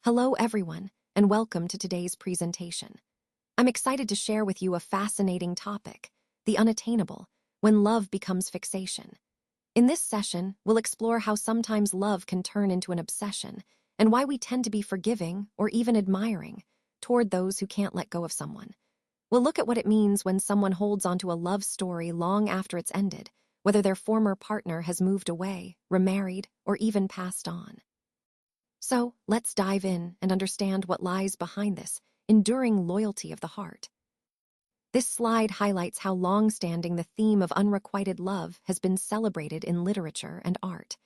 Hello, everyone, and welcome to today's presentation. I'm excited to share with you a fascinating topic, the unattainable, when love becomes fixation. In this session, we'll explore how sometimes love can turn into an obsession and why we tend to be forgiving or even admiring toward those who can't let go of someone. We'll look at what it means when someone holds onto a love story long after it's ended, whether their former partner has moved away, remarried, or even passed on. So, let's dive in and understand what lies behind this enduring loyalty of the heart. This slide highlights how long-standing the theme of unrequited love has been celebrated in literature and art.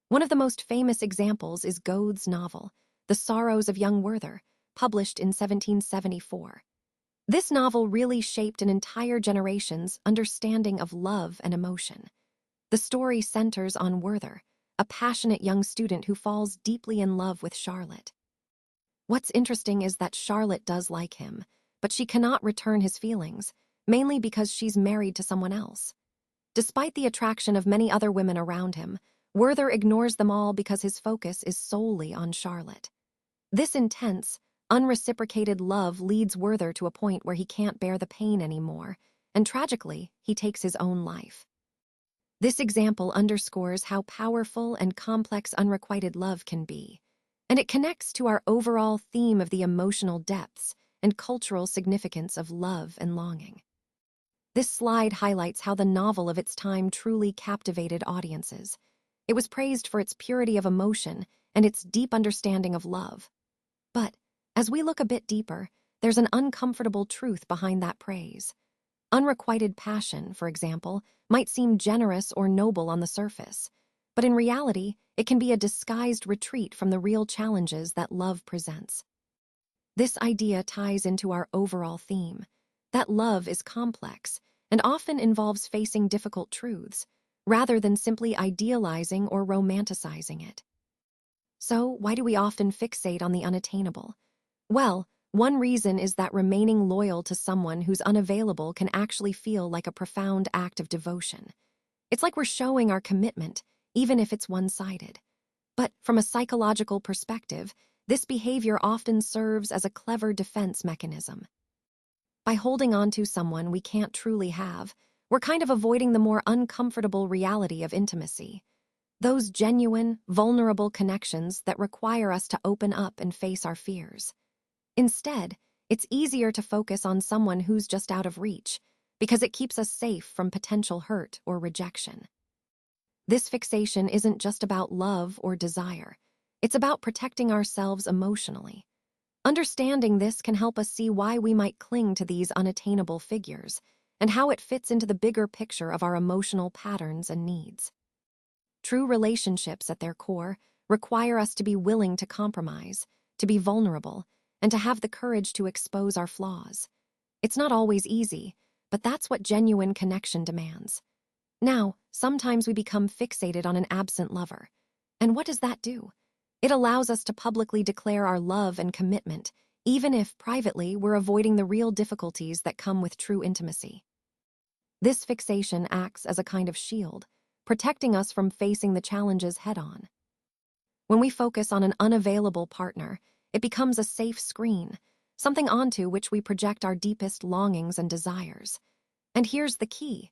One of the most famous examples is Goethe's novel, The Sorrows of Young Werther, published in 1774. This novel really shaped an entire generation's understanding of love and emotion. The story centers on Werther, a passionate young student who falls deeply in love with Charlotte. What's interesting is that Charlotte does like him, but she cannot return his feelings, mainly because she's married to someone else. Despite the attraction of many other women around him, Werther ignores them all because his focus is solely on Charlotte. This intense, unreciprocated love leads Werther to a point where he can't bear the pain anymore, and tragically, he takes his own life. This example underscores how powerful and complex unrequited love can be, and it connects to our overall theme of the emotional depths and cultural significance of love and longing. This slide highlights how the novel of its time truly captivated audiences. It was praised for its purity of emotion and its deep understanding of love. But, as we look a bit deeper, there's an uncomfortable truth behind that praise. Unrequited passion, for example, might seem generous or noble on the surface, but in reality, it can be a disguised retreat from the real challenges that love presents. This idea ties into our overall theme, that love is complex and often involves facing difficult truths, rather than simply idealizing or romanticizing it. So, why do we often fixate on the unattainable? Well, one reason is that remaining loyal to someone who's unavailable can actually feel like a profound act of devotion. It's like we're showing our commitment, even if it's one-sided. But from a psychological perspective, this behavior often serves as a clever defense mechanism. By holding on to someone we can't truly have, we're kind of avoiding the more uncomfortable reality of intimacy. Those genuine, vulnerable connections that require us to open up and face our fears. Instead, it's easier to focus on someone who's just out of reach, because it keeps us safe from potential hurt or rejection. This fixation isn't just about love or desire. It's about protecting ourselves emotionally. Understanding this can help us see why we might cling to these unattainable figures and how it fits into the bigger picture of our emotional patterns and needs. True relationships at their core require us to be willing to compromise, to be vulnerable, and to have the courage to expose our flaws. It's not always easy, but that's what genuine connection demands. Now, sometimes we become fixated on an absent lover. And what does that do? It allows us to publicly declare our love and commitment, even if privately we're avoiding the real difficulties that come with true intimacy. This fixation acts as a kind of shield, protecting us from facing the challenges head-on. When we focus on an unavailable partner, it becomes a safe screen, something onto which we project our deepest longings and desires. And here's the key.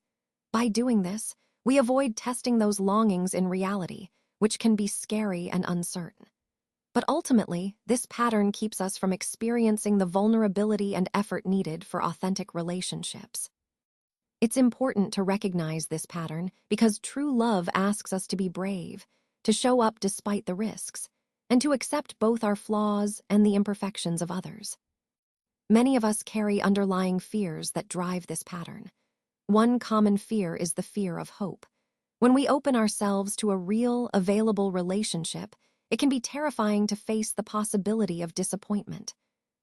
By doing this, we avoid testing those longings in reality, which can be scary and uncertain. But ultimately, this pattern keeps us from experiencing the vulnerability and effort needed for authentic relationships. It's important to recognize this pattern because true love asks us to be brave, to show up despite the risks, and to accept both our flaws and the imperfections of others. Many of us carry underlying fears that drive this pattern. One common fear is the fear of hope. When we open ourselves to a real, available relationship, it can be terrifying to face the possibility of disappointment.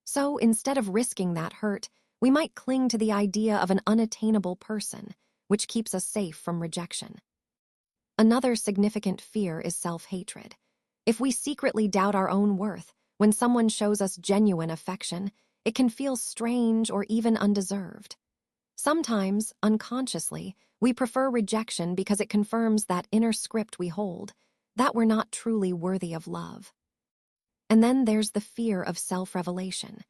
So instead of risking that hurt, we might cling to the idea of an unattainable person, which keeps us safe from rejection. Another significant fear is self-hatred. If we secretly doubt our own worth, when someone shows us genuine affection, it can feel strange or even undeserved. Sometimes, unconsciously, we prefer rejection because it confirms that inner script we hold, that we're not truly worthy of love. And then there's the fear of self-revelation.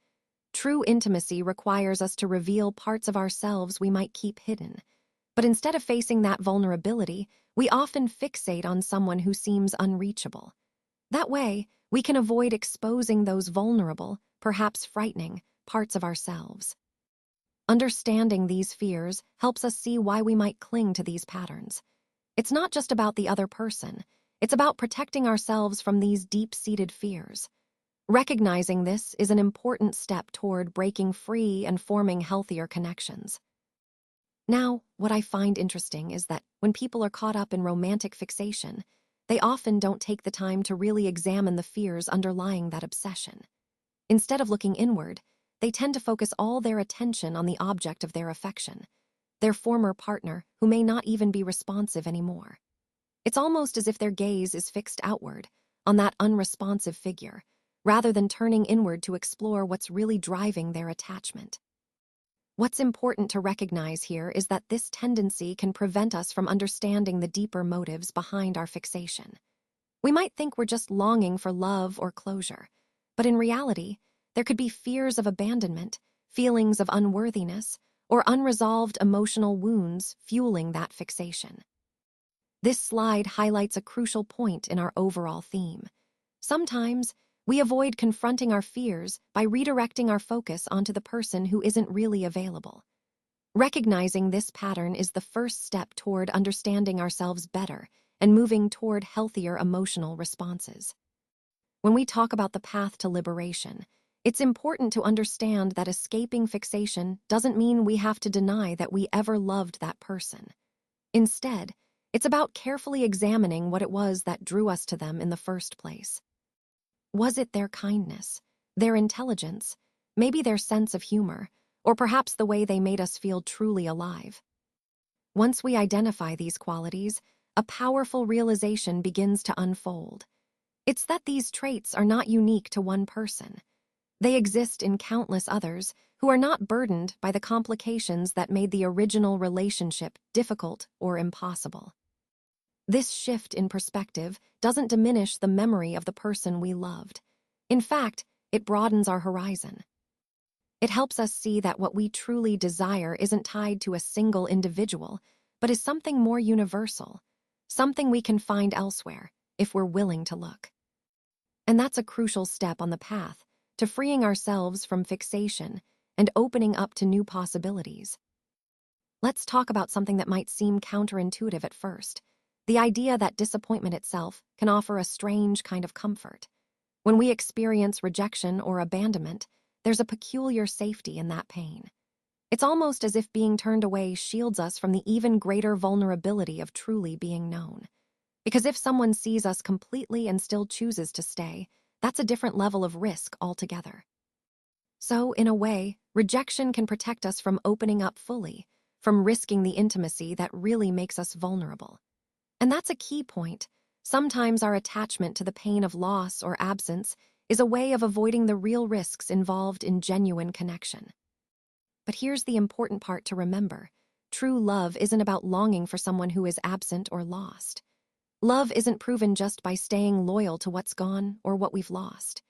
True intimacy requires us to reveal parts of ourselves we might keep hidden. But instead of facing that vulnerability, we often fixate on someone who seems unreachable. That way, we can avoid exposing those vulnerable, perhaps frightening, parts of ourselves. Understanding these fears helps us see why we might cling to these patterns. It's not just about the other person, it's about protecting ourselves from these deep-seated fears. Recognizing this is an important step toward breaking free and forming healthier connections. Now, what I find interesting is that when people are caught up in romantic fixation, they often don't take the time to really examine the fears underlying that obsession. Instead of looking inward, they tend to focus all their attention on the object of their affection, their former partner who may not even be responsive anymore. It's almost as if their gaze is fixed outward, on that unresponsive figure, rather than turning inward to explore what's really driving their attachment. What's important to recognize here is that this tendency can prevent us from understanding the deeper motives behind our fixation. We might think we're just longing for love or closure, but in reality, there could be fears of abandonment, feelings of unworthiness, or unresolved emotional wounds fueling that fixation. This slide highlights a crucial point in our overall theme. Sometimes, we avoid confronting our fears by redirecting our focus onto the person who isn't really available. Recognizing this pattern is the first step toward understanding ourselves better and moving toward healthier emotional responses. When we talk about the path to liberation, it's important to understand that escaping fixation doesn't mean we have to deny that we ever loved that person. Instead, it's about carefully examining what it was that drew us to them in the first place. Was it their kindness, their intelligence, maybe their sense of humor, or perhaps the way they made us feel truly alive? Once we identify these qualities, a powerful realization begins to unfold. It's that these traits are not unique to one person. They exist in countless others who are not burdened by the complications that made the original relationship difficult or impossible. This shift in perspective doesn't diminish the memory of the person we loved. In fact, it broadens our horizon. It helps us see that what we truly desire isn't tied to a single individual, but is something more universal, something we can find elsewhere, if we're willing to look. And that's a crucial step on the path to freeing ourselves from fixation and opening up to new possibilities. Let's talk about something that might seem counterintuitive at first. The idea that disappointment itself can offer a strange kind of comfort. When we experience rejection or abandonment, there's a peculiar safety in that pain. It's almost as if being turned away shields us from the even greater vulnerability of truly being known. Because if someone sees us completely and still chooses to stay, that's a different level of risk altogether. So, in a way, rejection can protect us from opening up fully, from risking the intimacy that really makes us vulnerable. And that's a key point. Sometimes our attachment to the pain of loss or absence is a way of avoiding the real risks involved in genuine connection. But here's the important part to remember. True love isn't about longing for someone who is absent or lost. Love isn't proven just by staying loyal to what's gone or what we've lost.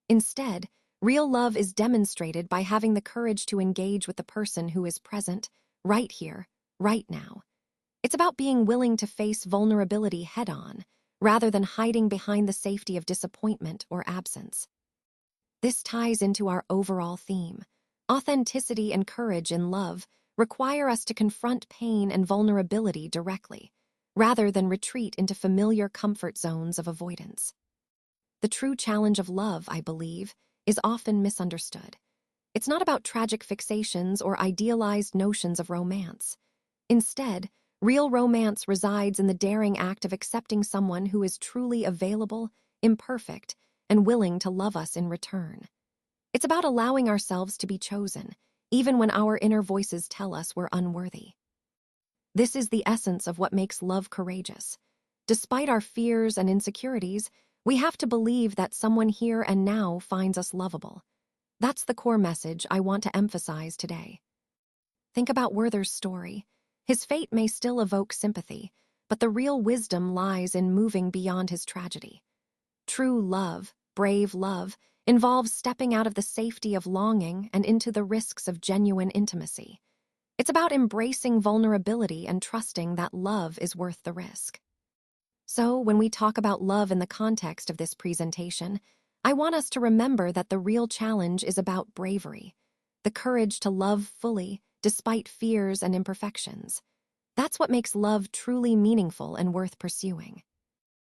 Instead, real love is demonstrated by having the courage to engage with the person who is present, right here, right now. It's about being willing to face vulnerability head-on, rather than hiding behind the safety of disappointment or absence. This ties into our overall theme. Authenticity and courage in love require us to confront pain and vulnerability directly, rather than retreat into familiar comfort zones of avoidance. The true challenge of love, I believe, is often misunderstood. It's not about tragic fixations or idealized notions of romance. Instead, real romance resides in the daring act of accepting someone who is truly available, imperfect, and willing to love us in return. It's about allowing ourselves to be chosen, even when our inner voices tell us we're unworthy. This is the essence of what makes love courageous. Despite our fears and insecurities, we have to believe that someone here and now finds us lovable. That's the core message I want to emphasize today. Think about Werther's story. His fate may still evoke sympathy, but the real wisdom lies in moving beyond his tragedy. True love, brave love involves stepping out of the safety of longing and into the risks of genuine intimacy. It's about embracing vulnerability and trusting that love is worth the risk. So, when we talk about love in the context of this presentation, I want us to remember that the real challenge is about bravery, the courage to love fully despite fears and imperfections. That's what makes love truly meaningful and worth pursuing.